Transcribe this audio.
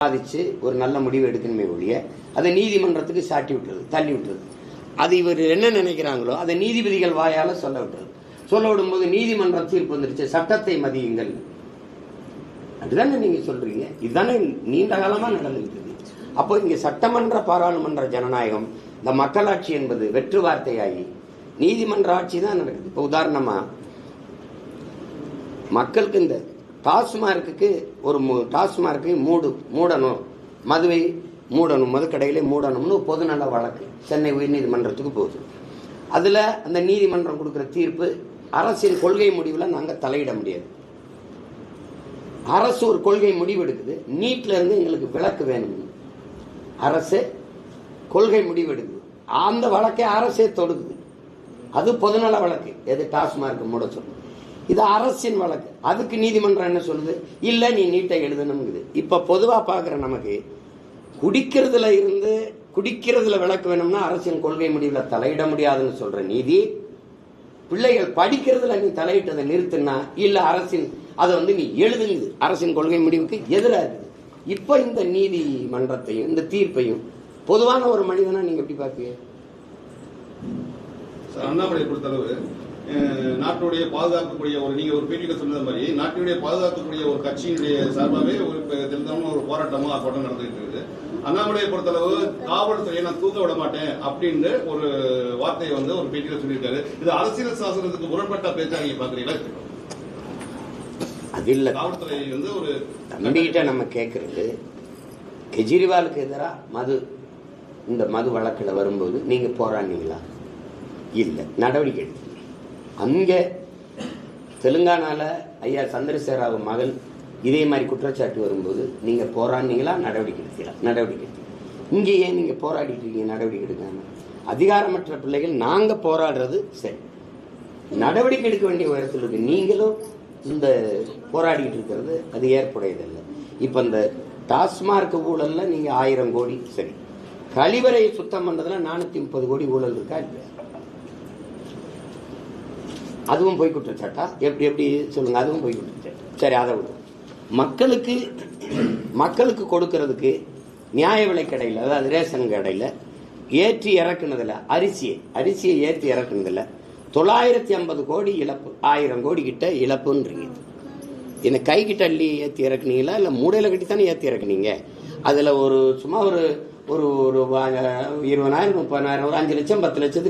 சாதிச்சு ஒரு நல்ல முடிவு எடுக்கணுமே ஒழிய அதை நீதிமன்றத்துக்கு சாட்டி விட்டுறது, தள்ளி விட்டுறது. அது இவர் என்ன நினைக்கிறாங்களோ அதை நீதிபதிகள் வாயால சொல்ல விட்டுறது. சொல்ல விடும்போது நீதிமன்றம் தீர்ப்பு வந்துருச்சு, சட்டத்தை மதியுங்கள். அதுதானே நீங்க சொல்றீங்க. இதுதானே நீண்ட காலமா நடந்துருக்குது. அப்போ இங்க சட்டமன்ற பாராளுமன்ற ஜனநாயகம், இந்த மக்களாட்சி என்பது வெற்று வார்த்தையாகி நீதிமன்ற ஆட்சி தான் நடக்குது. இப்போ உதாரணமா மக்களுக்கு இந்த டாஸ்மார்க்கு ஒரு டாஸ்மார்க்கை மூடணும், மதுவை மூடணும், மதுக்கடையிலே மூடணும்னு பொதுநல வழக்கு சென்னை உயர்நீதிமன்றத்துக்கு போகுது. அதில் அந்த நீதிமன்றம் கொடுக்குற தீர்ப்பு, அரசின் கொள்கை முடிவில் நாங்கள் தலையிட முடியாது. அரசு ஒரு கொள்கை முடிவு எடுக்குது, நீட்ல இருந்து எங்களுக்கு விலக்கு வேணும். அரசு கொள்கை முடிவு எடுக்குது, அந்த வழக்கை அரசே தொடுக்குது. அது பொதுநல வழக்கு, எது டாஸ்மார்க் மூட சொல்லுது. இது அரசின் வழக்கு. அதுக்கு நீதிமன்றம் என்ன சொல்லுது? இல்ல நீ நீட்டை எழுதணுங்குது. இப்ப பொதுவா பாக்குற நமக்கு குடிக்கிறதுல விளக்கு வேணும்னா அரசின் கொள்கை முடிவுல தலையிட முடியாதுன்னு சொல்ற நீதி, பிள்ளைகள் படிக்கிறதுல நீ தலையிட்டதை நிறுத்தினா இல்ல அரசின் அதை நீ எழுதுங்குது. அரசின் கொள்கை முடிவுக்கு எதிராக இருக்குது. இப்ப இந்த நீதிமன்றத்தையும் இந்த தீர்ப்பையும் பொதுவான ஒரு மனிதனா நீங்க எப்படி பாப்பீங்க? அண்ணாமலை பொறுத்தளவு நாட்டுடைய பாதுகாக்கக்கூடிய நீங்க ஒரு பேட்டியில சொன்னது மாதிரி நாட்டுடைய பாதுகாக்கக்கூடிய ஒரு கட்சியினுடைய சார்பாகவே ஒரு தினமும் ஒரு போராட்டமோ ஆர்ப்பாட்டம் நடந்துட்டு இருக்குது. அண்ணாமலையை பொறுத்தளவு காவல்துறையை நான் தூக்க விட மாட்டேன் அப்படின்னு ஒரு வார்த்தையை ஒரு பேட்டியில சொல்லியிருக்காரு. இது அரசியல் சாசனத்துக்கு முரண்பட்ட பேச்சா நீங்க பாக்குறீங்களா? அது இல்ல, காவல்துறை ஒரு தம்பிகிட்ட நம்ம கேட்கறது, கெஜ்ரிவாலுக்கு எதிராக இந்த மது வழக்கில் வரும்போது நீங்க போராடினீங்களா? இல்ல, நடவடிக்கை எடுத்து. அங்க தெலுங்கானால ஐயா சந்திரசேகர மகள் இதே மாதிரி குற்றச்சாட்டு வரும்போது நீங்க போராடினீங்களா? நடவடிக்கை எடுத்தீங்களா? நடவடிக்கை எடுத்தீங்க. இங்கே ஏன் நீங்க போராடிட்டு இருக்கீங்க? நடவடிக்கை எடுக்காம. அதிகாரமற்ற பிள்ளைகள் நாங்க போராடுறது சரி, நடவடிக்கை எடுக்க வேண்டிய உயரத்தில் இருக்கு. நீங்களும் இந்த போராடிட்டு இருக்கிறது அது ஏற்புடையதில்லை. இப்ப இந்த டாஸ்மார்க் ஊழல்ல நீங்க 1000 கோடி சரி, கழிவறையை சுத்தம் பண்றதுல 430 கோடி ஊழல் இருக்கா இல்லையா? அதுவும் போய் குற்றச்சாட்டா? எப்படி சொல்லுங்க, அதுவும் போய் குற்றச்சாட்டு. சரி, அதை விட மக்களுக்கு கொடுக்கறதுக்கு நியாய விலை கடையில், அதாவது ரேஷன் கடையில் ஏற்றி இறக்குனதுல அரிசியை ஏற்றி இறக்குனதுல 950 கோடி இழப்பு, 1000 கோடி கிட்ட இழப்புன்றீங்க. என்ன கை கிட்ட அள்ளி ஏற்றி இறக்குனீங்களா இல்லை மூடையில கட்டி தானே ஏற்றி இறக்குனீங்க? அதில் சும்மா ஒரு 20,000 30,000 ஒரு 5 லட்சம் 10 லட்சத்துக்கு